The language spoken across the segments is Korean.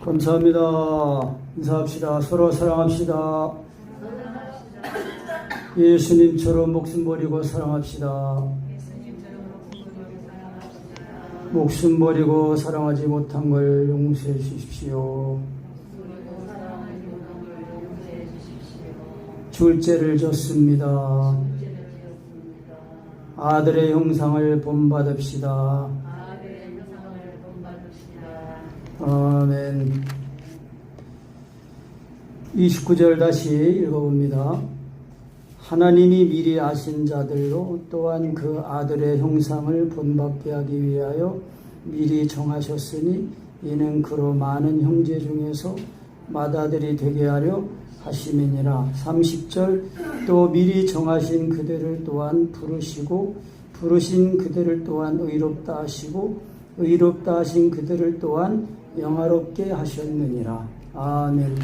감사합니다. 인사합시다. 서로 사랑합시다. 예수님처럼 목숨 버리고 사랑합시다. 목숨 버리고 사랑하지 못한 걸 용서해 주십시오. 줄죄를 졌습니다. 아들의 형상을 본받읍시다. 아멘. 29절 다시 읽어봅니다. 하나님이 미리 아신 자들로 또한 그 아들의 형상을 본받게 하기 위하여 미리 정하셨으니 이는 그로 많은 형제 중에서 맏아들이 되게 하려 하심이니라. 30절 또 미리 정하신 그들을 또한 부르시고 부르신 그들을 또한 의롭다 하시고 의롭다 하신 그들을 또한 영화롭게 하셨느니라. 아멘.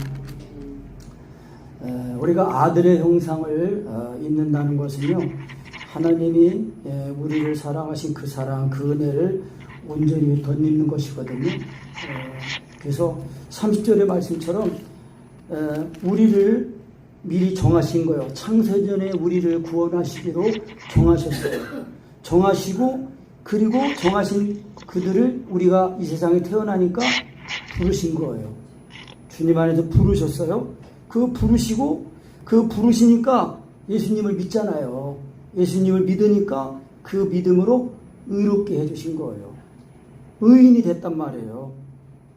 우리가 아들의 형상을 잊는다는 것은요, 하나님이 우리를 사랑하신 그 사랑, 그 은혜를 온전히 덧입는 것이거든요. 그래서 30절의 말씀처럼 우리를 미리 정하신 거예요. 창세전에 우리를 구원하시기로 정하셨어요. 정하시고 그리고 정하신 그들을 우리가 이 세상에 태어나니까 부르신 거예요. 주님 안에서 부르셨어요. 그 부르시고 그 부르시니까 예수님을 믿잖아요. 예수님을 믿으니까 그 믿음으로 의롭게 해주신 거예요. 의인이 됐단 말이에요.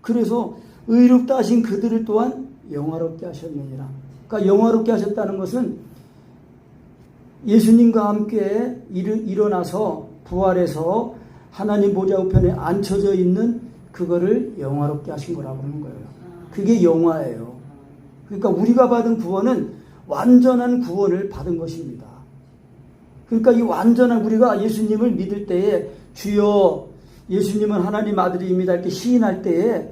그래서 의롭다 하신 그들을 또한 영화롭게 하셨느니라. 그러니까 영화롭게 하셨다는 것은 예수님과 함께 일어나서 부활해서 하나님 보좌 우편에 앉혀져 있는 그거를 영화롭게 하신 거라고 하는 거예요. 그게 영화예요. 그러니까 우리가 받은 구원은 완전한 구원을 받은 것입니다. 그러니까 이 완전한 우리가 예수님을 믿을 때에 주여 예수님은 하나님 아들입니다 이렇게 시인할 때에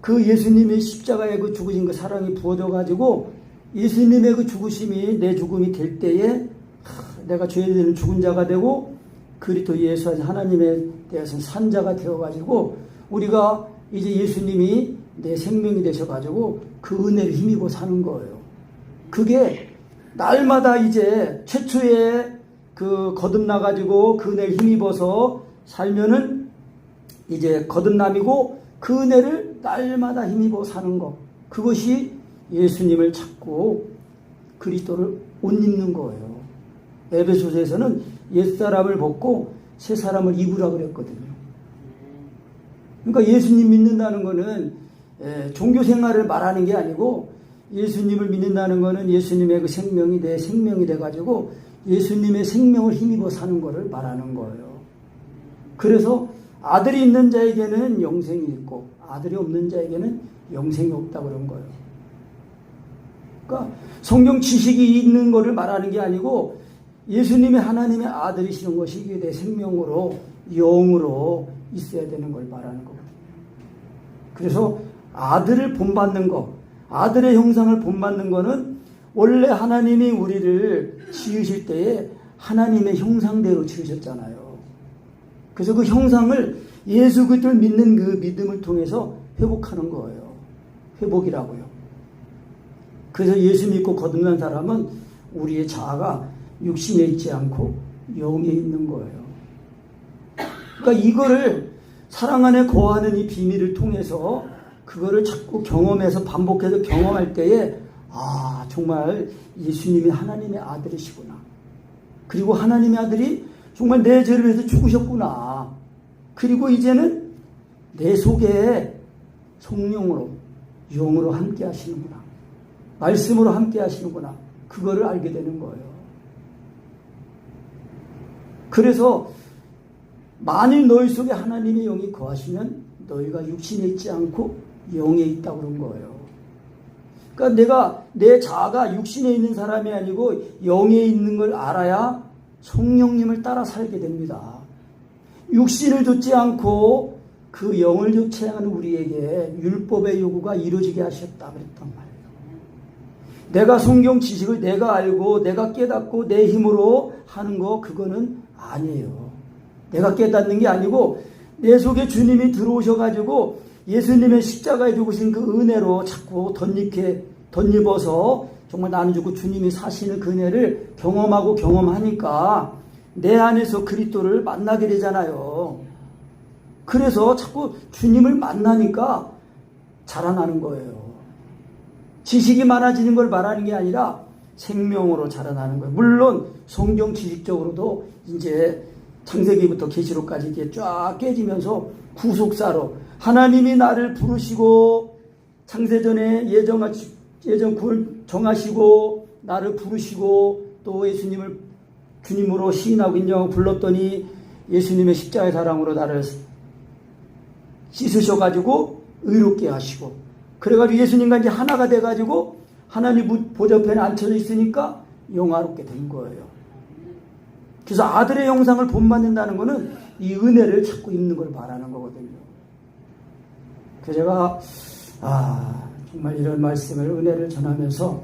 그 예수님의 십자가에 그 죽으신 그 사랑이 부어져 가지고 예수님의 그 죽으심이 내 죽음이 될 때에 내가 죄에 대한 죽은 자가 되고 그리스도 예수 하나님에 대해서는 산 자가 되어 가지고 우리가 이제 예수님이 내 생명이 되셔가지고 그 은혜를 힘입어 사는 거예요. 그게 날마다 이제 최초에 그 거듭나가지고 그 은혜를 힘입어서 살면은 이제 거듭남이고 그 은혜를 날마다 힘입어 사는 것. 그것이 예수님을 찾고 그리스도를 옷 입는 거예요. 에베소서에서는 옛사람을 벗고 새 사람을 입으라 그랬거든요. 그러니까 예수님 믿는다는 거는 종교 생활을 말하는 게 아니고 예수님을 믿는다는 것은 예수님의 그 생명이 내 생명이 돼가지고 예수님의 생명을 힘입어 사는 것을 말하는 거예요. 그래서 아들이 있는 자에게는 영생이 있고 아들이 없는 자에게는 영생이 없다 그런 거예요. 그러니까 성경 지식이 있는 것을 말하는 게 아니고 예수님이 하나님의 아들이시는 것이 이게 내 생명으로 영으로 있어야 되는 걸 말하는 거거든요. 그래서 아들을 본받는 것, 아들의 형상을 본받는 것은 원래 하나님이 우리를 지으실 때에 하나님의 형상대로 지으셨잖아요. 그래서 그 형상을 예수 그리스도를 믿는 그 믿음을 통해서 회복하는 거예요. 회복이라고요. 그래서 예수 믿고 거듭난 사람은 우리의 자아가 육신에 있지 않고 영에 있는 거예요. 그러니까 이거를 사랑 안에 거하는 이 비밀을 통해서 그거를 자꾸 경험해서 반복해서 경험할 때에 아 정말 예수님이 하나님의 아들이시구나. 그리고 하나님의 아들이 정말 내 죄를 위해서 죽으셨구나. 그리고 이제는 내 속에 성령으로 영으로 함께 하시는구나. 말씀으로 함께 하시는구나. 그거를 알게 되는 거예요. 그래서 만일 너희 속에 하나님의 영이 거하시면 너희가 육신에 있지 않고 영에 있다고 그런 거예요. 그러니까 내가 내 자아가 육신에 있는 사람이 아니고 영에 있는 걸 알아야 성령님을 따라 살게 됩니다. 육신을 좇지 않고 그 영을 좇지 않은 우리에게 율법의 요구가 이루어지게 하셨다 그랬단 말이에요. 내가 성경 지식을 내가 알고 내가 깨닫고 내 힘으로 하는 거 그거는 아니에요. 내가 깨닫는 게 아니고 내 속에 주님이 들어오셔가지고 예수님의 십자가에 죽으신 그 은혜로 자꾸 덧입어서 정말 나는 죽고 주님이 사시는 그 은혜를 경험하고 경험하니까 내 안에서 그리스도를 만나게 되잖아요. 그래서 자꾸 주님을 만나니까 자라나는 거예요. 지식이 많아지는 걸 말하는 게 아니라 생명으로 자라나는 거예요. 물론 성경 지식적으로도 이제 창세기부터 계시록까지 이렇게 쫙 깨지면서 구속사로 하나님이 나를 부르시고 창세전에 예전 구를 정하시고 나를 부르시고 또 예수님을 주님으로 시인하고 인정하고 불렀더니 예수님의 십자가의 사랑으로 나를 씻으셔가지고 의롭게 하시고 그래가지고 예수님과 이제 하나가 돼가지고 하나님 보좌편에 앉혀져 있으니까 영화롭게 된 거예요. 그래서 아들의 형상을 본받는다는 것은 이 은혜를 자꾸 입는 걸 말하는 거거든요. 그래서 제가 정말 이런 말씀을 은혜를 전하면서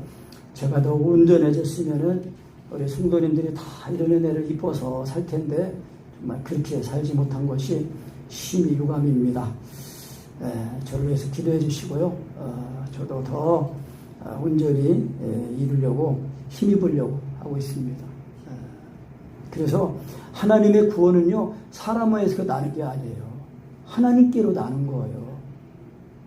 제가 더 온전해졌으면은 우리 성도님들이 다 이런 은혜를 입어서 살 텐데 정말 그렇게 살지 못한 것이 심히 유감입니다. 저를 위해서 기도해 주시고요. 저도 더 온전히 이루려고 힘입으려고 하고 있습니다. 그래서 하나님의 구원은요 사람에서 나는 게 아니에요. 하나님께로 나는 거예요.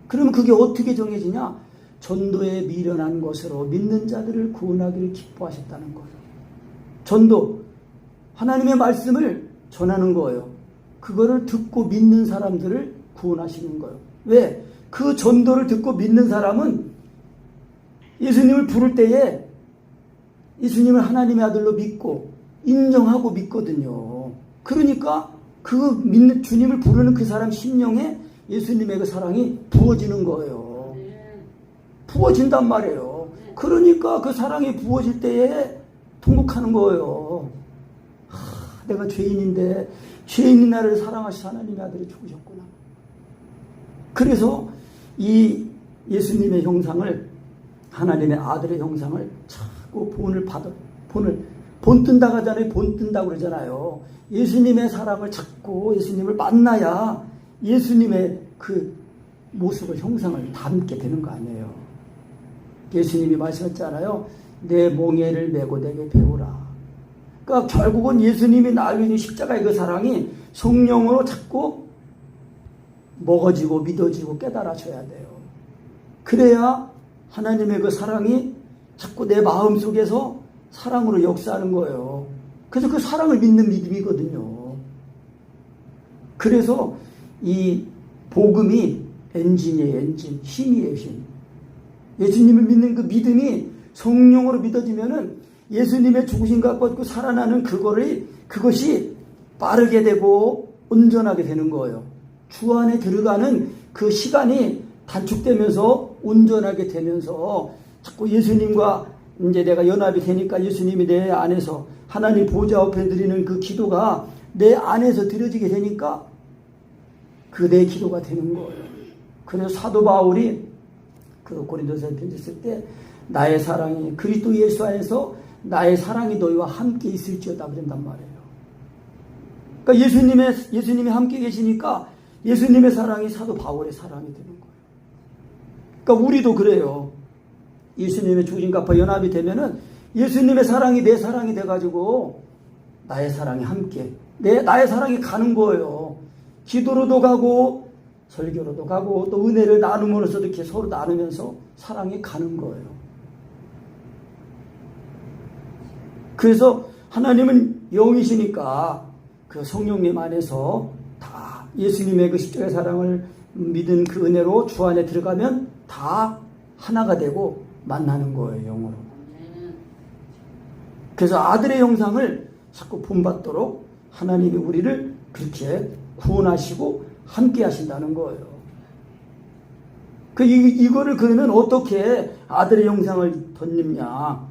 그러면 그게 어떻게 정해지냐? 전도에 미련한 것으로 믿는 자들을 구원하기를 기뻐하셨다는 거예요. 전도, 하나님의 말씀을 전하는 거예요. 그거를 듣고 믿는 사람들을 구원하시는 거예요. 왜? 그 전도를 듣고 믿는 사람은 예수님을 부를 때에 예수님을 하나님의 아들로 믿고 인정하고 믿거든요. 그러니까 그 믿는 주님을 부르는 그 사람 심령에 예수님의 그 사랑이 부어지는 거예요. 부어진단 말이에요. 그러니까 그 사랑이 부어질 때에 통곡하는 거예요. 내가 죄인인데 죄인인 나를 사랑하신 하나님의 아들이 죽으셨구나. 그래서 이 예수님의 형상을 하나님의 아들의 형상을 자꾸 본 뜬다고 하잖아요. 본 뜬다고 그러잖아요. 예수님의 사랑을 찾고 예수님을 만나야 예수님의 그 모습을 형상을 담게 되는 거 아니에요. 예수님이 말씀했잖아요. 내 몽에를 메고 내게 배우라. 그러니까 결국은 예수님이 나를 위해 십자가의 그 사랑이 성령으로 자꾸 먹어지고 믿어지고 깨달아져야 돼요. 그래야 하나님의 그 사랑이 자꾸 내 마음 속에서 사랑으로 역사하는 거예요. 그래서 그 사랑을 믿는 믿음이거든요. 그래서 이 복음이 엔진이에요. 엔진. 힘이에요. 힘. 예수님을 믿는 그 믿음이 성령으로 믿어지면은 예수님의 죽으신 것과 그 살아나는 그것이 빠르게 되고 온전하게 되는 거예요. 주 안에 들어가는 그 시간이 단축되면서 온전하게 되면서 자꾸 예수님과 이제 내가 연합이 되니까 예수님이 내 안에서 하나님 보좌 앞에 드리는 그 기도가 내 안에서 드려지게 되니까 그 내 기도가 되는 거예요. 그래서 사도 바울이 그 고린도서에 편지 쓸 때 나의 사랑이 그리스도 예수 안에서 나의 사랑이 너희와 함께 있을지어다 그런단 말이에요. 그러니까 예수님이 함께 계시니까 예수님의 사랑이 사도 바울의 사랑이 되는 거예요. 그러니까 우리도 그래요. 예수님의 죽으신 값과 연합이 되면은 예수님의 사랑이 내 사랑이 돼가지고 나의 사랑이 함께 나의 사랑이 가는 거예요. 기도로도 가고 설교로도 가고 또 은혜를 나눔으로서도 이렇게 서로 나누면서 사랑이 가는 거예요. 그래서 하나님은 영이시니까 그 성령님 안에서 다 예수님의 그 십자가의 사랑을 믿은 그 은혜로 주 안에 들어가면 다 하나가 되고 만나는 거예요. 영으로. 그래서 아들의 형상을 자꾸 본받도록 하나님이 우리를 그렇게 구원하시고 함께 하신다는 거예요. 이거를 그러면 어떻게 아들의 형상을 덧입냐?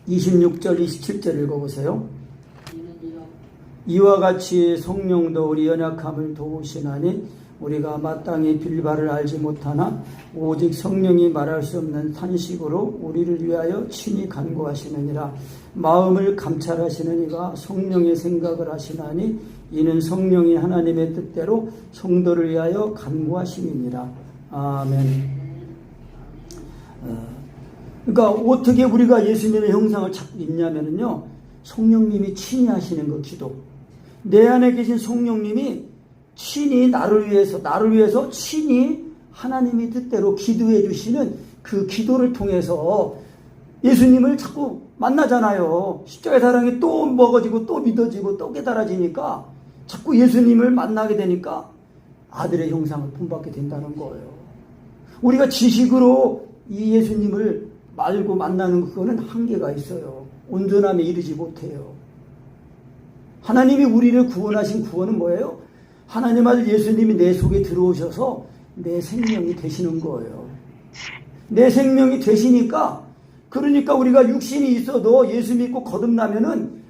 26절, 27절 읽어보세요. 이와 같이 성령도 우리 연약함을 도우시나니 우리가 마땅히 빌바를 알지 못하나 오직 성령이 말할 수 없는 탄식으로 우리를 위하여 친히 간구하시느니라. 마음을 감찰하시는 이가 성령의 생각을 하시나니 이는 성령이 하나님의 뜻대로 성도를 위하여 간구하심이니라. 아멘. 그러니까 어떻게 우리가 예수님의 형상을 찾고 있냐면요, 성령님이 친히 하시는 그 기도. 내 안에 계신 성령님이 친히 나를 위해서 친히 하나님의 뜻대로 기도해 주시는 그 기도를 통해서 예수님을 자꾸 만나잖아요. 십자가의 사랑이 또 먹어지고 또 믿어지고 또 깨달아지니까 자꾸 예수님을 만나게 되니까 아들의 형상을 본받게 된다는 거예요. 우리가 지식으로 이 예수님을 말고 만나는 그거는 한계가 있어요. 온전함에 이르지 못해요. 하나님이 우리를 구원하신 구원은 뭐예요? 하나님 아들 예수님이 내 속에 들어오셔서 내 생명이 되시는 거예요. 내 생명이 되시니까, 그러니까 우리가 육신이 있어도 예수 믿고 거듭나면은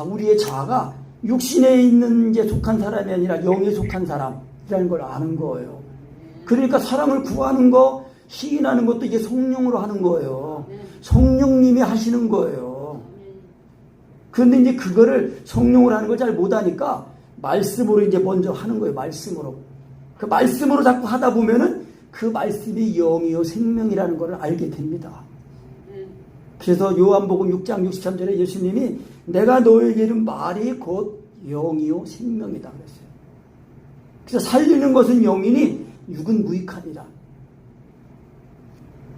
우리의 자아가 육신에 있는 이제 속한 사람이 아니라 영에 속한 사람이라는 걸 아는 거예요. 그러니까 사람을 구하는 거, 시인하는 것도 이제 성령으로 하는 거예요. 성령님이 하시는 거예요. 그런데 이제 그거를 성령으로 하는 걸 잘 못하니까 말씀으로 이제 먼저 하는 거예요. 말씀으로. 그 말씀으로 자꾸 하다 보면은 그 말씀이 영이요 생명이라는 걸 알게 됩니다. 그래서 요한복음 6장 63절에 예수님이 내가 너에게 이른 말이 곧 영이요 생명이다 그랬어요. 그래서 살리는 것은 영이니 육은 무익하니라.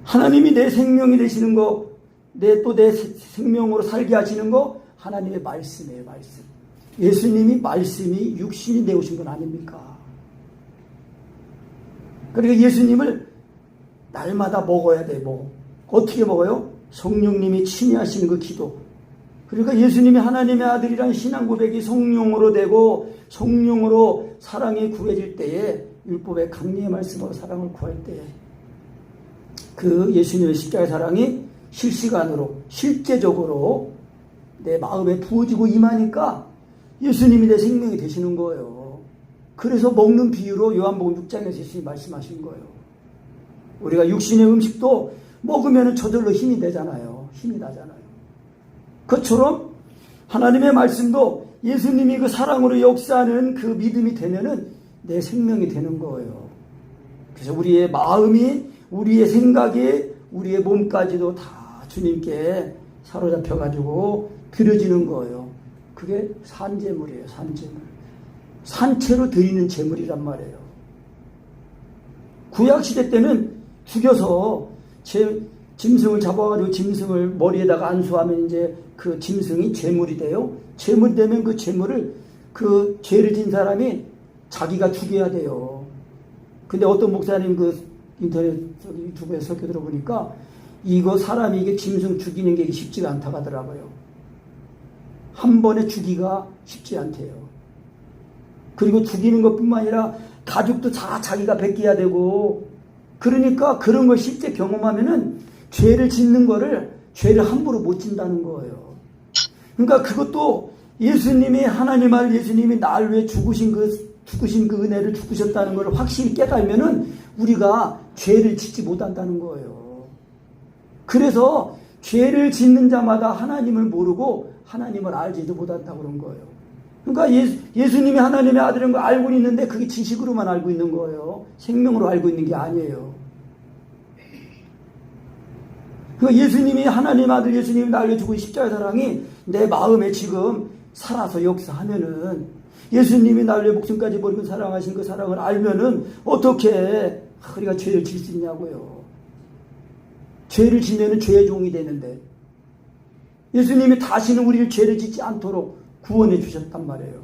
하나님이 내 생명이 되시는 거, 내 생명으로 살게 하시는 거 하나님의 말씀이에요. 말씀. 예수님이 말씀이 육신이 되오신 건 아닙니까? 그러니까 예수님을 날마다 먹어야 돼. 어떻게 먹어요? 성령님이 친히 하시는 그 기도. 그러니까 예수님이 하나님의 아들이라는 신앙 고백이 성령으로 되고 성령으로 사랑이 구해질 때에, 율법의 강리의 말씀으로 사랑을 구할 때에 그 예수님의 십자가의 사랑이 실시간으로 실제적으로 내 마음에 부어지고 임하니까 예수님이 내 생명이 되시는 거예요. 그래서 먹는 비유로 요한복음 6장에서 예수님이 말씀하신 거예요. 우리가 육신의 음식도 먹으면 저절로 힘이 되잖아요. 힘이 나잖아요. 그처럼 하나님의 말씀도 예수님이 그 사랑으로 역사하는 그 믿음이 되면은 내 생명이 되는 거예요. 그래서 우리의 마음이, 우리의 생각이, 우리의 몸까지도 다 주님께 사로잡혀가지고 드려지는 거예요. 그게 산제물이에요. 산제물. 산채로 드리는 제물이란 말이에요. 구약시대 때는 죽여서 짐승을 잡아가지고 짐승을 머리에다가 안수하면 이제 그 짐승이 제물이 돼요. 제물이 되면 그 제물을 그 죄를 진 사람이 자기가 죽여야 돼요. 근데 어떤 목사님 그 인터넷 유튜브에 설교 들어보니까 이거 사람이 이게 짐승 죽이는 게 쉽지가 않다고 하더라고요. 한 번에 죽이기가 쉽지 않대요. 그리고 죽이는 것뿐만 아니라 가죽도 다 자기가 벗겨야 되고, 그러니까 그런 걸 실제 경험하면은 죄를 짓는 거를, 죄를 함부로 못 진다는 거예요. 그러니까 그것도 예수님이, 하나님 알 예수님이 날 위해 죽으신 그 은혜를 죽으셨다는 걸 확실히 깨달으면은 우리가 죄를 짓지 못한다는 거예요. 그래서 죄를 짓는 자마다 하나님을 모르고 하나님을 알지도 못한다고 그런 거예요. 그러니까 예수님이 하나님의 아들인 걸 알고 있는데 그게 지식으로만 알고 있는 거예요. 생명으로 알고 있는 게 아니에요. 그러니까 예수님이, 하나님 아들 예수님이 나를 주고 십자가의 사랑이 내 마음에 지금 살아서 역사하면은, 예수님이 나를 위해 목숨까지 버리고 사랑하신 그 사랑을 알면은 어떻게 우리가 죄를 질 수 있냐고요. 죄를 지면은 죄의 종이 되는데, 예수님이 다시는 우리를 죄를 짓지 않도록 구원해 주셨단 말이에요.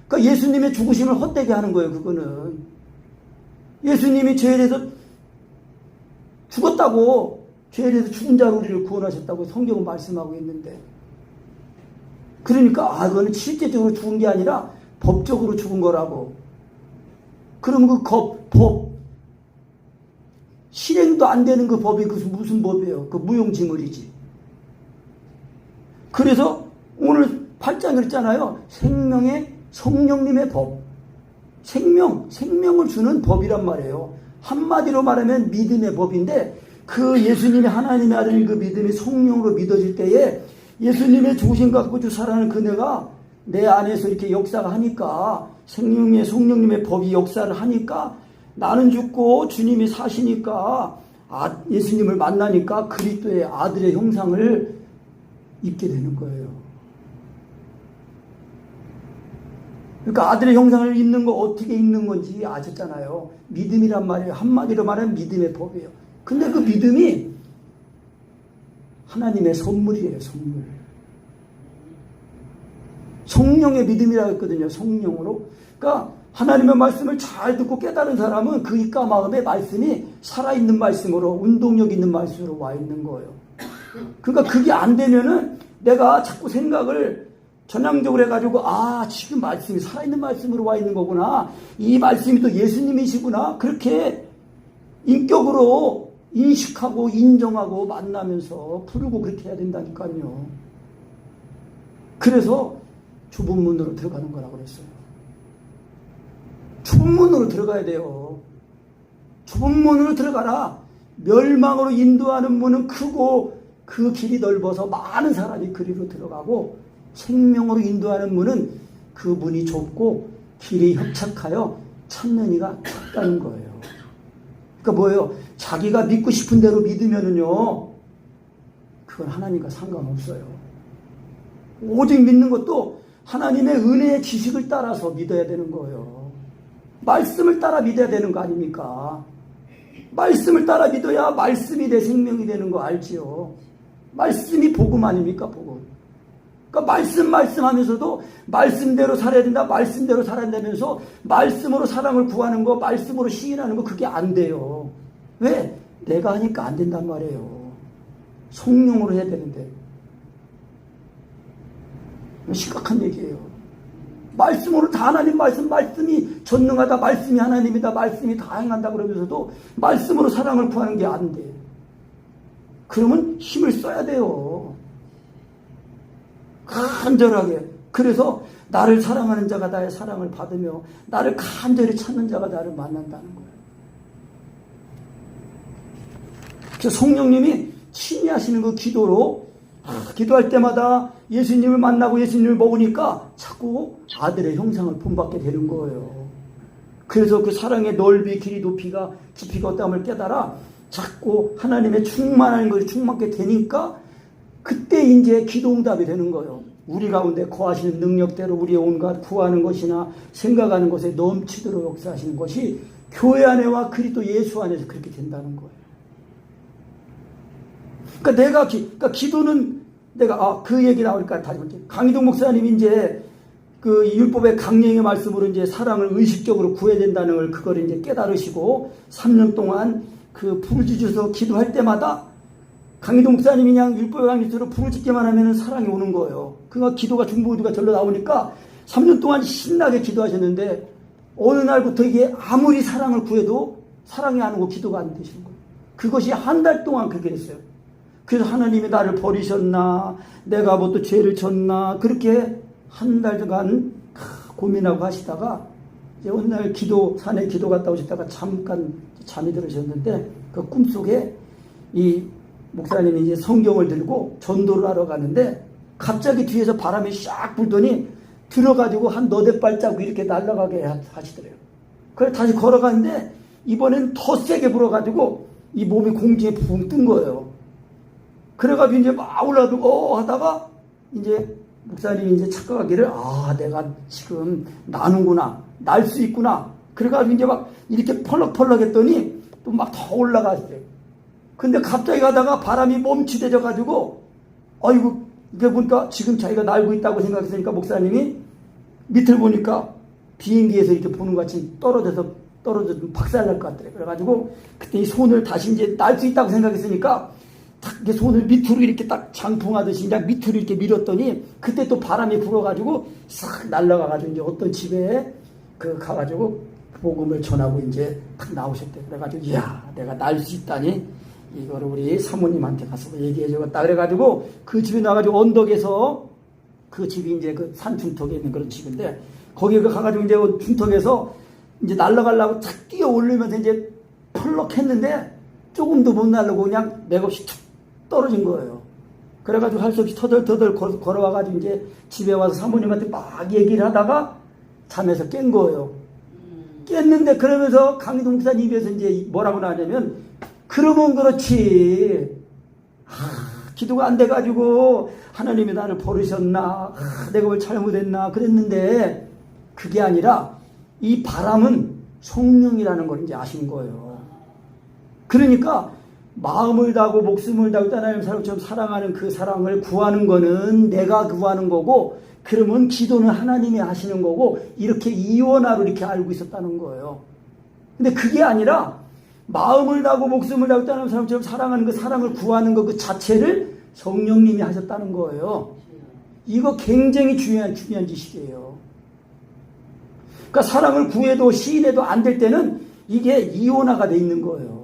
그러니까 예수님의 죽으심을 헛되게 하는 거예요. 그거는 예수님이 죄에 대해서 죽었다고, 죄에 대해서 죽은 자로 우리를 구원하셨다고 성경은 말씀하고 있는데, 그러니까 그거는 실제적으로 죽은 게 아니라 법적으로 죽은 거라고. 그러면 그 법 실행도 안 되는 그 법이 무슨 법이에요? 그 무용지물이지. 그래서 오늘 8장에 그랬잖아요. 생명의 성령님의 법. 생명을 주는 법이란 말이에요. 한마디로 말하면 믿음의 법인데, 그 예수님이 하나님의 아들인 그 믿음이 성령으로 믿어질 때에 예수님의 죽으신 것 갖고 주 살아나는 그네가 내 안에서 이렇게 역사가 하니까 성령님의 법이 역사를 하니까 나는 죽고 주님이 사시니까 예수님을 만나니까 그리스도의 아들의 형상을 입게 되는 거예요. 그러니까 아들의 형상을 입는 거 어떻게 입는 건지 아셨잖아요. 믿음이란 말이에요. 한마디로 말하면 믿음의 법이에요. 근데 그 믿음이 하나님의 선물이에요. 선물. 성령의 믿음이라고 했거든요. 성령으로. 그러니까 하나님의 말씀을 잘 듣고 깨달은 사람은 그 입과 마음에 말씀이 살아있는 말씀으로, 운동력 있는 말씀으로 와 있는 거예요. 그러니까 그게 안 되면은 내가 자꾸 생각을 전향적으로 해가지고 지금 말씀이 살아있는 말씀으로 와 있는 거구나, 이 말씀이 또 예수님이시구나, 그렇게 인격으로 인식하고 인정하고 만나면서 부르고 그렇게 해야 된다니까요. 그래서 좁은 문으로 들어가는 거라고 그랬어요. 좁은 문으로 들어가야 돼요. 좁은 문으로 들어가라. 멸망으로 인도하는 문은 크고 그 길이 넓어서 많은 사람이 그리로 들어가고, 생명으로 인도하는 문은 그 문이 좁고 길이 협착하여 찾는 이가 찾다는 거예요. 그러니까 뭐예요? 자기가 믿고 싶은 대로 믿으면은요, 그건 하나님과 상관없어요. 오직 믿는 것도 하나님의 은혜의 지식을 따라서 믿어야 되는 거예요. 말씀을 따라 믿어야 되는 거 아닙니까? 말씀을 따라 믿어야 말씀이 내 생명이 되는 거 알지요? 말씀이 복음 아닙니까? 복음. 그러니까 말씀하면서도 말씀대로 살아야 된다, 말씀대로 살아야 되면서 말씀으로 사랑을 구하는 거, 말씀으로 시인하는 거, 그게 안 돼요. 왜? 내가 하니까 안 된단 말이에요. 성령으로 해야 되는데. 심각한 얘기예요. 말씀으로 다 하나님 말씀이 전능하다, 말씀이 하나님이다, 말씀이 다 행한다 그러면서도 말씀으로 사랑을 구하는 게 안 돼. 그러면 힘을 써야 돼요. 간절하게. 그래서 나를 사랑하는 자가 나의 사랑을 받으며 나를 간절히 찾는 자가 나를 만난다는 거예요. 그래서 성령님이 친히 하시는 그 기도로 기도할 때마다 예수님을 만나고 예수님을 먹으니까 자꾸 아들의 형상을 본받게 되는 거예요. 그래서 그 사랑의 넓이, 길이, 높이가, 깊이가 어떠함을 깨달아 자꾸 하나님의 충만한 것이 충만하게 되니까 그때 이제 기도응답이 되는 거예요. 우리 가운데 거하시는 능력대로 우리의 온갖 구하는 것이나 생각하는 것에 넘치도록 역사하시는 것이 교회 안에와 그리스도 예수 안에서 그렇게 된다는 거예요. 그러니까 그러니까 기도는 내가 그 얘기 나오니까 다시 볼게요. 강희동 목사님이 이제 그 율법의 강령의 말씀으로 이제 사랑을 의식적으로 구해야 된다는 걸 그걸 이제 깨달으시고 3년 동안 그 부르짖어서 기도할 때마다 강희동 목사님이 그냥 율법의 강령으로 부르짖기만 하면은 사랑이 오는 거예요. 그가 기도가 중보기도가 절로 나오니까 3년 동안 신나게 기도하셨는데 어느 날부터 이게 아무리 사랑을 구해도 사랑이 안 오고 기도가 안 되시는 거예요. 그것이 한 달 동안 그렇게 됐어요. 그래서 하나님이 나를 버리셨나, 내가 뭐 또 죄를 졌나, 그렇게 한 달간 고민하고 하시다가 이제 어느 날 산에 기도 갔다 오셨다가 잠깐 잠이 들으셨는데 그 꿈속에 이 목사님이 이제 성경을 들고 전도를 하러 가는데 갑자기 뒤에서 바람이 샥 불더니 들어가지고 한 너댓 발자국 이렇게 날아가게 하시더래요. 그래서 다시 걸어가는데 이번엔 더 세게 불어가지고 이 몸이 공중에 붕 뜬 거예요. 그래가지고 이제 막 올라가고 하다가 이제 목사님이 이제 착각하기를 내가 지금 나는구나, 날 수 있구나. 그래가지고 이제 막 이렇게 펄럭펄럭 했더니 또 막 더 올라갔어요. 근데 갑자기 가다가 바람이 멈칫해져가지고 아이고 이게 보니까 지금 자기가 날고 있다고 생각했으니까 목사님이 밑을 보니까 비행기에서 이렇게 보는 것 같이 떨어져서 박살날 것 같더래요. 그래가지고 그때 이 손을 다시 이제 날 수 있다고 생각했으니까 딱 이렇게 손을 밑으로 이렇게 딱 장풍하듯이 그냥 밑으로 이렇게 밀었더니 그때 또 바람이 불어가지고 싹 날아가가지고 이제 어떤 집에 가가지고 복음을 전하고 이제 딱 나오셨대요. 그래가지고 이야 내가 날 수 있다니 이거를 우리 사모님한테 가서 얘기해주겠다. 그래가지고 그 집에 나가지고 언덕에서 그 집이 이제 그 산 중턱에 있는 그런 집인데 거기에 가가지고 이제 중턱에서 이제 날아가려고 탁 뛰어 올리면서 이제 펄럭 했는데 조금도 못 날르고 그냥 맥없이 툭 떨어진 거예요. 그래가지고 할 수 없이 터덜터덜 걸어와가지고 이제 집에 와서 사모님한테 막 얘기를 하다가 잠에서 깬 거예요. 깼는데 그러면서 강희동 목사님 입에서 이제 뭐라고 나왔냐면, 그러면 그렇지. 기도가 안 돼가지고 하나님이 나를 버리셨나, 내가 뭘 잘못했나 그랬는데, 그게 아니라 이 바람은 성령이라는 걸 이제 아신 거예요. 그러니까 마음을 다하고 목숨을 다하고 하나님 사람처럼 사랑하는 그 사랑을 구하는 거는 내가 구하는 거고, 그러면 기도는 하나님이 하시는 거고, 이렇게 이원화로 이렇게 알고 있었다는 거예요. 근데 그게 아니라 마음을 다하고 목숨을 다하고 하나님 사람처럼 사랑하는 그 사랑을 구하는 거 그 자체를 성령님이 하셨다는 거예요. 이거 굉장히 중요한 지식이에요. 그러니까 사랑을 구해도 시인해도 안 될 때는 이게 이원화가 돼 있는 거예요.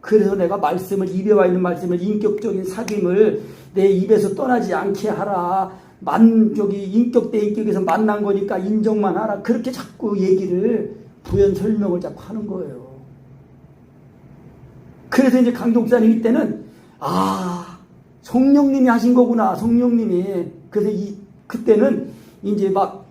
그래서 내가 말씀을, 입에 와 있는 말씀을, 인격적인 사귐을 내 입에서 떠나지 않게 하라. 인격 대 인격에서 만난 거니까 인정만 하라. 그렇게 자꾸 얘기를, 부연 설명을 자꾸 하는 거예요. 그래서 이제 강동사님 이때는, 성령님이 하신 거구나, 성령님이. 그래서 그때는 이제 막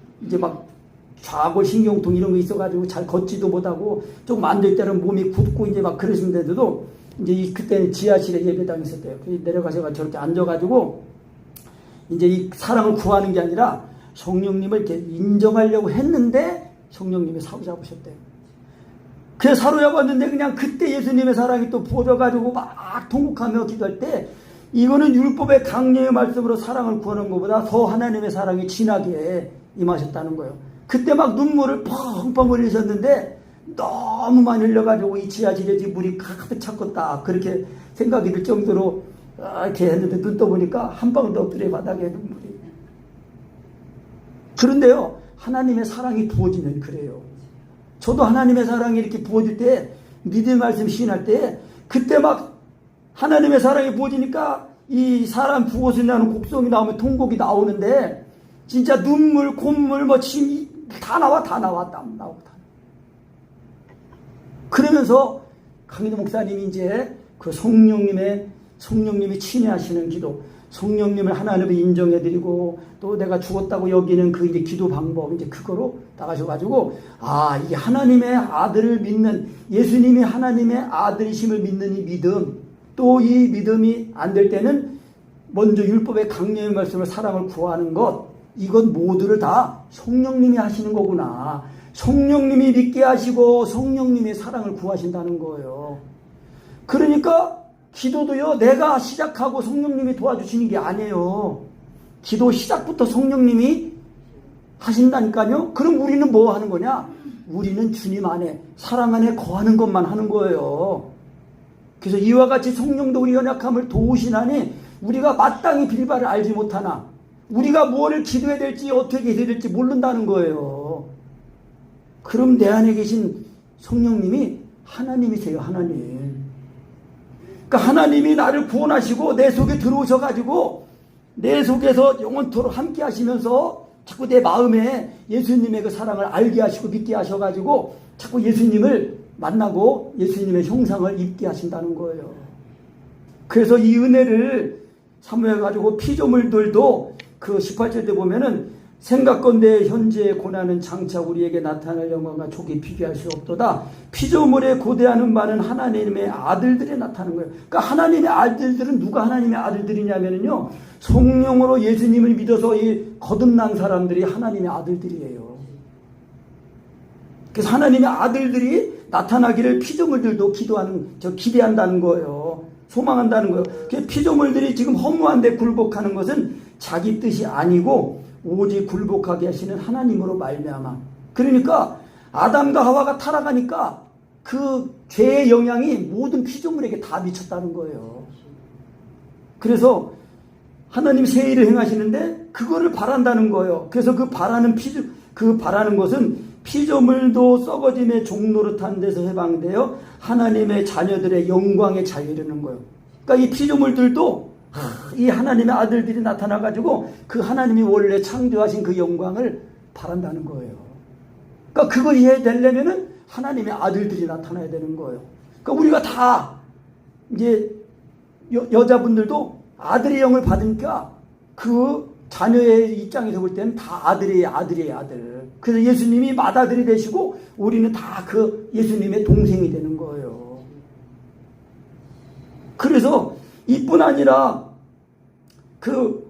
좌골신경통 이런 거 있어가지고 잘 걷지도 못하고 조금 앉을 때는 몸이 굳고 이제 막 그러시는데도 이제 그때는 지하실에 예배당이 있었대요. 내려가셔서 저렇게 앉아가지고 이제 이 사랑을 구하는 게 아니라 성령님을 이렇게 인정하려고 했는데 성령님이 사로잡으셨대요. 그래서 사로잡았는데 그냥 그때 예수님의 사랑이 또 부어져가지고 막 통곡하며 기도할 때, 이거는 율법의 강령의 말씀으로 사랑을 구하는 것보다 더 하나님의 사랑이 진하게 임하셨다는 거예요. 그때 막 눈물을 펑펑 흘리셨는데 너무 많이 흘려가지고 이 지하실에 물이 가득 찼겠다 그렇게 생각이 들 정도로 이렇게 했는데 눈 떠보니까 한 방울도 없더래, 바닥에 눈물이. 그런데요, 하나님의 사랑이 부어지면 그래요. 저도 하나님의 사랑이 이렇게 부어질 때, 믿음의 말씀 시인할 때 그때 막 하나님의 사랑이 부어지니까 이 사람 부어서 나는 곡성이 나오면 통곡이 나오는데, 진짜 눈물, 콧물, 침 다 나와, 땀 나오고 다. 그러면서 강희동 목사님이 이제 그 성령님이 친애하시는 기도, 성령님을 하나님을 인정해드리고 또 내가 죽었다고 여기는 그 이제 기도 방법, 이제 그거로 나가셔가지고, 이게 하나님의 아들을 믿는, 예수님이 하나님의 아들이심을 믿는 이 믿음, 또 이 믿음이 안 될 때는 먼저 율법의 강령의 말씀을, 사랑을 구하는 것, 이건 모두를 다 성령님이 하시는 거구나. 성령님이 믿게 하시고 성령님의 사랑을 구하신다는 거예요. 그러니까 기도도요, 내가 시작하고 성령님이 도와주시는 게 아니에요. 기도 시작부터 성령님이 하신다니까요. 그럼 우리는 뭐 하는 거냐? 우리는 주님 안에, 사랑 안에 거하는 것만 하는 거예요. 그래서 이와 같이 성령도 우리 연약함을 도우시나니 우리가 마땅히 빌 바를 알지 못하나, 우리가 뭐를 기도해야 될지 어떻게 기도해야 될지 모른다는 거예요. 그럼 내 안에 계신 성령님이 하나님이세요, 하나님. 그러니까 하나님이 나를 구원하시고 내 속에 들어오셔가지고 내 속에서 영원토록 함께 하시면서 자꾸 내 마음에 예수님의 그 사랑을 알게 하시고 믿게 하셔가지고 자꾸 예수님을 만나고 예수님의 형상을 입게 하신다는 거예요. 그래서 이 은혜를 사모해가지고 피조물들도 그 18절 때 보면은, 생각건대 현재의 고난은 장차 우리에게 나타날 영광과 족이 비교할 수 없도다. 피조물에 고대하는 바는 하나님의 아들들에 나타나는 거예요. 그러니까 하나님의 아들들은 누가 하나님의 아들들이냐면요, 성령으로 예수님을 믿어서 이 거듭난 사람들이 하나님의 아들들이에요. 그래서 하나님의 아들들이 나타나기를 피조물들도 기대한다는 거예요. 소망한다는 거예요. 피조물들이 지금 허무한데 굴복하는 것은 자기 뜻이 아니고 오직 굴복하게 하시는 하나님으로 말미암아. 그러니까 아담과 하와가 타락하니까 그 죄의 영향이 모든 피조물에게 다 미쳤다는 거예요. 그래서 하나님 새 일을 행하시는데 그거를 바란다는 거예요. 그래서 그 바라는 것은 피조물도 썩어짐의 종노릇한 데서 해방되어 하나님의 자녀들의 영광에 자유르는 거예요. 그러니까 이 피조물들도 이 하나님의 아들들이 나타나가지고 그 하나님이 원래 창조하신 그 영광을 바란다는 거예요. 그러니까 그거 이해되려면은 하나님의 아들들이 나타나야 되는 거예요. 그러니까 우리가 다 이제 여자분들도 아들의 영을 받으니까 그 자녀의 입장에서 볼 때는 다 아들이에요, 아들. 그래서 예수님이 맏아들이 되시고 우리는 다 그 예수님의 동생이 되는 거예요. 그래서 이뿐 아니라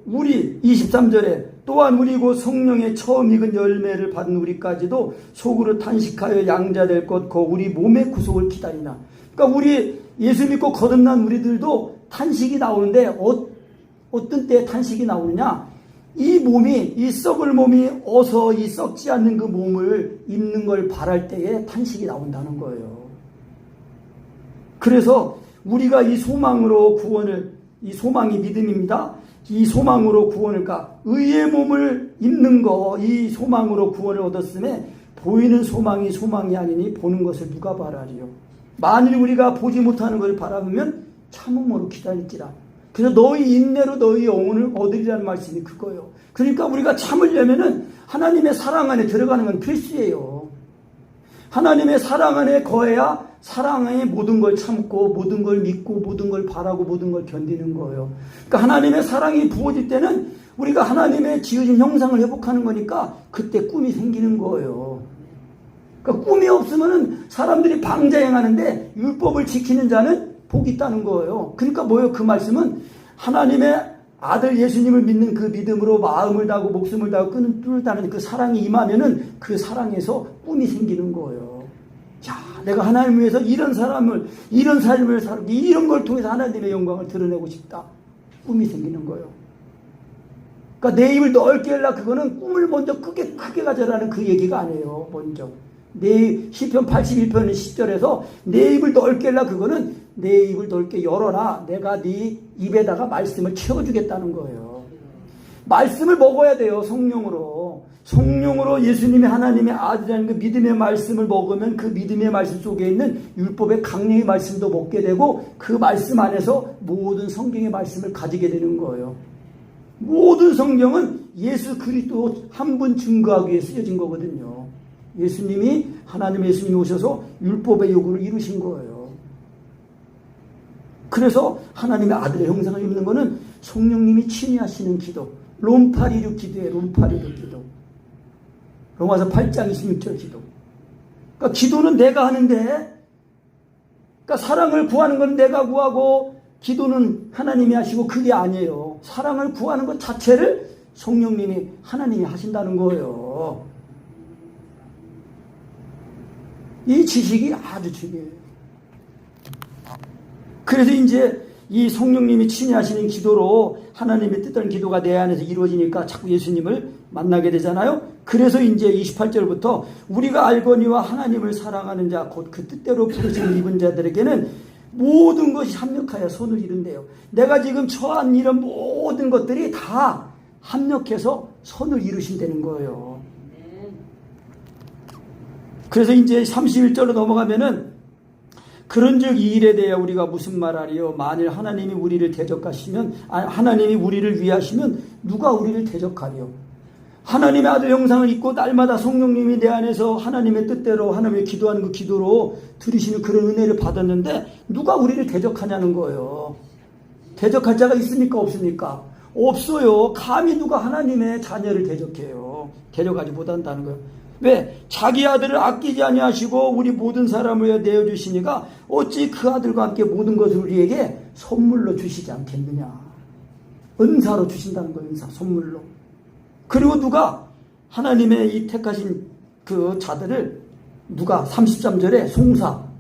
우리 23절에 또한 우리 곧 성령의 처음 익은 열매를 받은 우리까지도 속으로 탄식하여 양자될 것 그 우리 몸의 구속을 기다리나. 그러니까 우리 예수 믿고 거듭난 우리들도 탄식이 나오는데 어떤 때에 탄식이 나오느냐? 이 몸이, 이 썩을 몸이 어서 이 썩지 않는 그 몸을 입는 걸 바랄 때에 탄식이 나온다는 거예요. 그래서 우리가 이 소망으로 구원을, 이 소망이 믿음입니다. 이 소망으로 구원을, 의의 몸을 입는 거, 이 소망으로 구원을 얻었음에 보이는 소망이 아니니 보는 것을 누가 바라리요. 만일 우리가 보지 못하는 것을 바라보면 참음으로 기다릴지라. 그래서 너희 인내로 너희 영혼을 얻으리라는 말씀이 그거예요. 그러니까 우리가 참으려면은 하나님의 사랑 안에 들어가는 건 필수예요. 하나님의 사랑 안에 거해야 사랑의 모든 걸 참고 모든 걸 믿고 모든 걸 바라고 모든 걸 견디는 거예요. 그러니까 하나님의 사랑이 부어질 때는 우리가 하나님의 지으신 형상을 회복하는 거니까 그때 꿈이 생기는 거예요. 그러니까 꿈이 없으면은 사람들이 방자행하는데 율법을 지키는 자는 복이 있다는 거예요. 그러니까 뭐예요? 그 말씀은 하나님의 아들 예수님을 믿는 그 믿음으로 마음을 다하고 목숨을 다하고 끈을 다는 그 사랑이 임하면은 그 사랑에서 꿈이 생기는 거예요. 자, 내가 하나님을 위해서 이런 삶을 살고 이런 걸 통해서 하나님의 영광을 드러내고 싶다. 꿈이 생기는 거예요. 그러니까 내 입을 넓게 열라, 그거는 꿈을 먼저 크게 가져라는 그 얘기가 아니에요. 먼저. 시편 81편 10절에서 내 입을 넓게 열라, 그거는 내 입을 넓게 열어라. 내가 네 입에다가 말씀을 채워주겠다는 거예요. 말씀을 먹어야 돼요. 성령으로 예수님의 하나님의 아들이라는 그 믿음의 말씀을 먹으면 그 믿음의 말씀 속에 있는 율법의 강령의 말씀도 먹게 되고 그 말씀 안에서 모든 성경의 말씀을 가지게 되는 거예요. 모든 성경은 예수 그리스도 한 분 증거하기 위해 쓰여진 거거든요. 하나님의 예수님이 오셔서 율법의 요구를 이루신 거예요. 그래서 하나님의 아들의 형상을 입는 것은 성령님이 친히 하시는 기도, 롬파리류 기도예요. 롬파리류 기도. 로마서 8장 26절 기도. 그러니까 기도는 내가 하는데, 그러니까 사랑을 구하는 건 내가 구하고 기도는 하나님이 하시고 그게 아니에요. 사랑을 구하는 것 자체를 성령님이 하나님이 하신다는 거예요. 이 지식이 아주 중요해요. 그래서 이제 이 성령님이 친히 하시는 기도로 하나님의 뜻대로 기도가 내 안에서 이루어지니까 자꾸 예수님을 만나게 되잖아요. 그래서 이제 28절부터 우리가 알거니와 하나님을 사랑하는 자 곧 그 뜻대로 부르심을 입은 자들에게는 모든 것이 합력하여 선을 이룬대요. 내가 지금 처한 이런 모든 것들이 다 합력해서 선을 이루신다는 거예요. 그래서 이제 31절로 넘어가면은 그런즉 이 일에 대해 우리가 무슨 말하리요? 만일 하나님이 우리를 대적하시면, 하나님이 우리를 위하시면 누가 우리를 대적하리요? 하나님의 아들 형상을 입고 날마다 성령님이 내 안에서 하나님의 뜻대로 하나님의 기도하는 그 기도로 들으시는 그런 은혜를 받았는데 누가 우리를 대적하냐는 거예요. 대적할 자가 있습니까? 없습니까? 없어요. 감히 누가 하나님의 자녀를 대적해요. 대적하지 못한다는 거예요. 왜? 자기 아들을 아끼지 아니하시고 우리 모든 사람을 위해 내어주시니까 어찌 그 아들과 함께 모든 것을 우리에게 선물로 주시지 않겠느냐. 은사로 주신다는 거예요. 은사, 선물로. 그리고 누가 하나님의 이 택하신 그 자들을 누가 33절에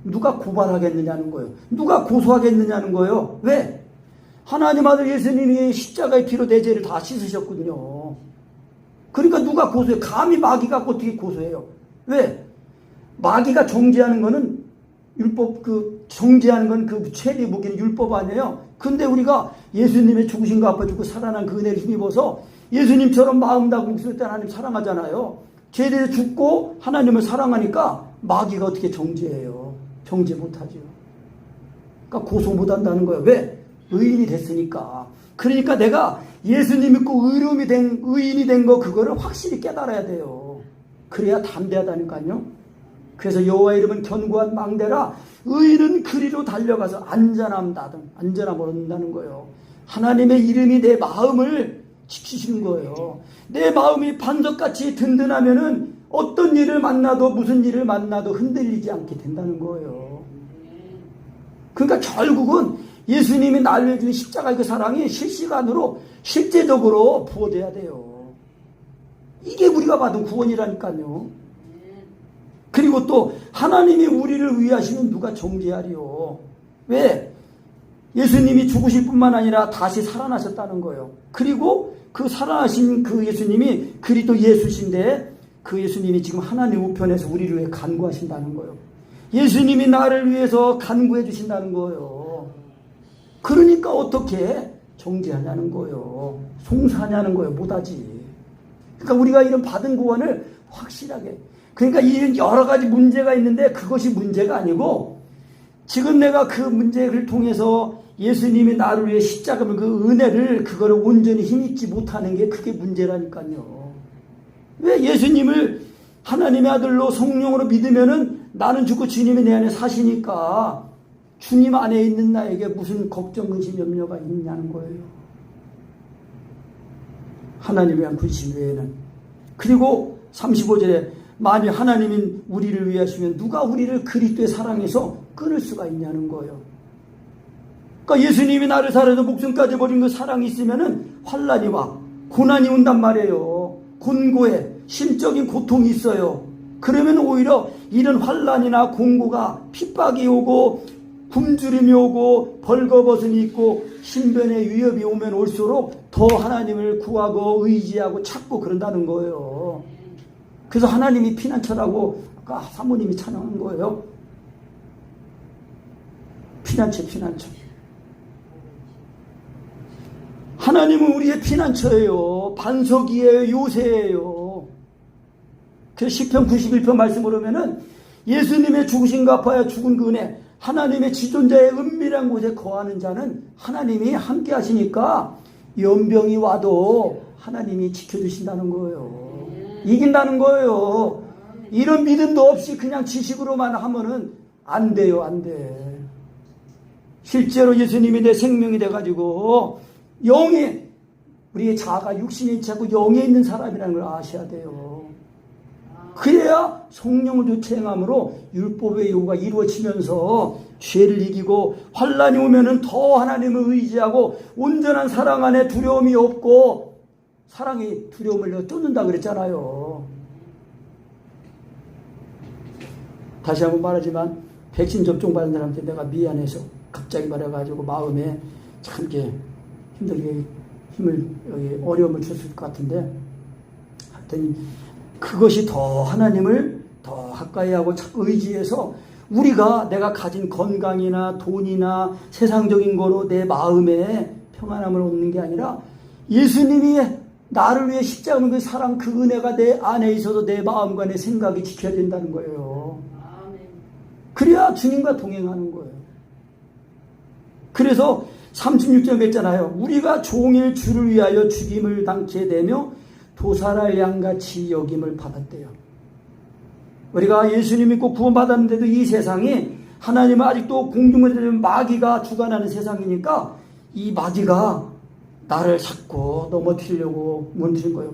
누가 고발하겠느냐는 거예요. 누가 고소하겠느냐는 거예요. 왜? 하나님 아들 예수님이 십자가의 피로 내 죄를 다 씻으셨거든요. 그러니까 누가 고소해? 감히 마귀 갖고 어떻게 고소해요? 왜? 마귀가 정죄하는 거는 율법, 정죄하는 건 그 최대 무기는 율법 아니에요? 근데 우리가 예수님의 죽으신 거 아파 죽고 살아난 그 은혜를 힘입어서 예수님처럼 마음 다하고 목숨을 때 하나님 사랑하잖아요. 죄대에 죽고 하나님을 사랑하니까 마귀가 어떻게 정죄해요? 정죄 못하죠. 그러니까 고소 못한다는 거예요. 왜? 의인이 됐으니까. 그러니까 내가 예수님 믿고 의인이 된 거 그거를 확실히 깨달아야 돼요. 그래야 담대하다니까요. 그래서 여호와의 이름은 견고한 망대라 의인은 그리로 달려가서 안전함을 얻는다는 거예요. 하나님의 이름이 내 마음을 지키시는 거예요. 내 마음이 반석같이 든든하면은 어떤 일을 만나도 무슨 일을 만나도 흔들리지 않게 된다는 거예요. 그러니까 결국은 예수님이 나를 위해 주신 십자가의 그 사랑이 실시간으로 실제적으로 부어져야 돼요. 이게 우리가 받은 구원이라니까요. 그리고 또 하나님이 우리를 위하시면 누가 정죄하리요. 왜? 예수님이 죽으실 뿐만 아니라 다시 살아나셨다는 거예요. 그리고 그 살아나신 그 예수님이 그리스도 예수신데 그 예수님이 지금 하나님 우편에서 우리를 위해 간구하신다는 거예요. 예수님이 나를 위해서 간구해 주신다는 거예요. 그러니까 어떻게 정죄하냐는 거예요. 송사하냐는 거예요. 못하지. 그러니까 우리가 이런 받은 구원을 확실하게, 그러니까 이런 여러 가지 문제가 있는데 그것이 문제가 아니고 지금 내가 그 문제를 통해서 예수님이 나를 위해 십자가를 그 은혜를 그거를 온전히 힘입지 못하는 게 그게 문제라니까요. 왜 예수님을 하나님의 아들로 성령으로 믿으면은 나는 죽고 주님이 내 안에 사시니까 주님 안에 있는 나에게 무슨 걱정, 근심, 염려가 있냐는 거예요. 하나님에 대한 근심 외에는. 그리고 35절에 만일 하나님이 우리를 위하시면 누가 우리를 그리스도의 사랑에서 끊을 수가 있냐는 거예요. 그러니까 예수님이 나를 사랑해서 목숨까지 버린 그 사랑이 있으면은 환난이 와, 고난이 온단 말이에요. 곤고해, 심적인 고통이 있어요. 그러면 오히려 이런 환난이나 공고가 핍박이 오고 굶주림이 오고 벌거벗음이 있고 신변의 위협이 오면 올수록 더 하나님을 구하고 의지하고 찾고 그런다는 거예요. 그래서 하나님이 피난처라고 아까 사모님이 찬양한 거예요. 피난처. 하나님은 우리의 피난처예요. 반석이에요. 요새예요. 그래서 시편 91편 말씀을 보면은 예수님의 죽으신가 아파야 죽은 그 은혜, 하나님의 지존자의 은밀한 곳에 거하는 자는 하나님이 함께 하시니까 연병이 와도 하나님이 지켜주신다는 거예요. 이긴다는 거예요. 이런 믿음도 없이 그냥 지식으로만 하면은 안 돼요. 안 돼. 실제로 예수님이 내 생명이 돼가지고 영에, 우리의 자아가 육신에 있지 않고 영에 있는 사람이라는 걸 아셔야 돼요. 그래야 성령을 주체행함으로 율법의 요구가 이루어지면서 죄를 이기고 환난이 오면은 더 하나님을 의지하고 온전한 사랑 안에 두려움이 없고, 사랑이 두려움을 쫓는다 그랬잖아요. 다시 한번 말하지만 백신 접종 받은 사람한테 내가 미안해서 갑자기 말해가지고 마음에 참 이렇게 힘들게 어려움을 줬을 것 같은데, 하여튼 그것이 더 하나님을 더 가까이 하고 자꾸 의지해서 우리가 내가 가진 건강이나 돈이나 세상적인 거로 내 마음에 평안함을 얻는 게 아니라 예수님이 나를 위해 십자가의 그 사랑, 그 은혜가 내 안에 있어서 내 마음과 내 생각이 지켜야 된다는 거예요. 그래야 주님과 동행하는 거예요. 그래서 36절에 했잖아요. 우리가 종일 주를 위하여 죽임을 당케 되며 도살할 양같이 여김을 받았대요. 우리가 예수님 믿고 구원받았는데도 이 세상이 하나님은 아직도 공중에서 마귀가 주관하는 세상이니까 이 마귀가 나를 자꾸 넘어뜨리려고 문드린 거예요.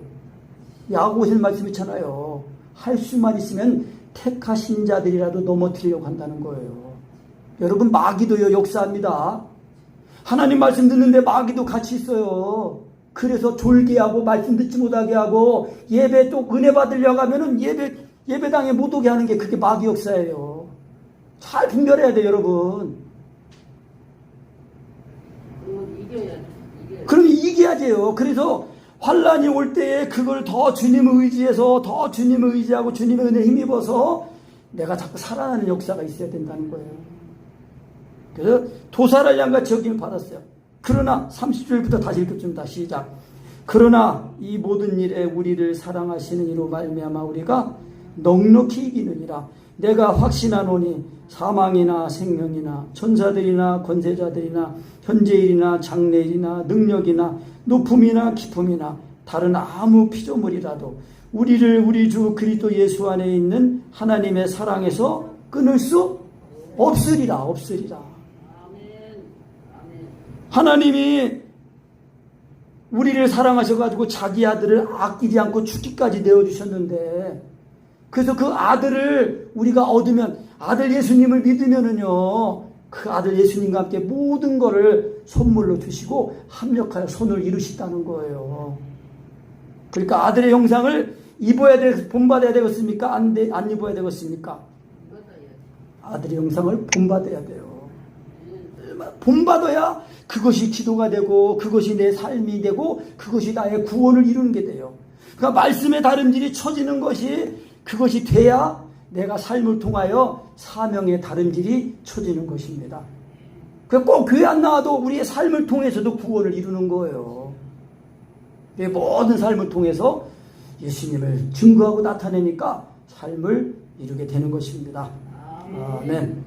야고보서 말씀 있잖아요. 할 수만 있으면 택하신 자들이라도 넘어뜨리려고 한다는 거예요. 여러분, 마귀도요 역사합니다. 하나님 말씀 듣는데 마귀도 같이 있어요. 그래서 졸기하고 말씀 듣지 못하게 하고 예배 또 은혜 받으려고 하면은 예배당에 못 오게 하는 게 그게 마귀 역사예요. 잘 분별해야 돼요, 여러분. 그럼 이겨야죠. 그래서 환란이 올 때에 그걸 더 주님을 의지해서 더 주님을 의지하고 주님의 은혜에 힘입어서 내가 자꾸 살아나는 역사가 있어야 된다는 거예요. 그래서 도살할 양같이 여김을 받았어요. 그러나 30절부터 다시 읽겠습니다. 시작. 그러나 이 모든 일에 우리를 사랑하시는 이로 말미암아 우리가 넉넉히 이기느니라. 내가 확신하노니 사망이나 생명이나 천사들이나 권세자들이나 현재일이나 장래일이나 능력이나 높음이나 깊음이나 다른 아무 피조물이라도 우리를 우리 주 그리스도 예수 안에 있는 하나님의 사랑에서 끊을 수 없으리라. 하나님이 우리를 사랑하셔가지고 자기 아들을 아끼지 않고 죽기까지 내어주셨는데, 그래서 그 아들을 우리가 얻으면, 아들 예수님을 믿으면은요, 그 아들 예수님과 함께 모든 것을 선물로 주시고 합력하여 손을 이루시다는 거예요. 그러니까 아들의 형상을 본받아야 되겠습니까? 안 입어야 되겠습니까? 아들의 형상을 본받아야 돼요. 본받아야 그것이 기도가 되고, 그것이 내 삶이 되고, 그것이 나의 구원을 이루는 게 돼요. 그러니까 말씀의 다름질이 쳐지는 것이, 그것이 돼야 내가 삶을 통하여 사명의 다름질이 쳐지는 것입니다. 꼭 교회 안 나와도 우리의 삶을 통해서도 구원을 이루는 거예요. 모든 삶을 통해서 예수님을 증거하고 나타내니까 삶을 이루게 되는 것입니다. 아멘.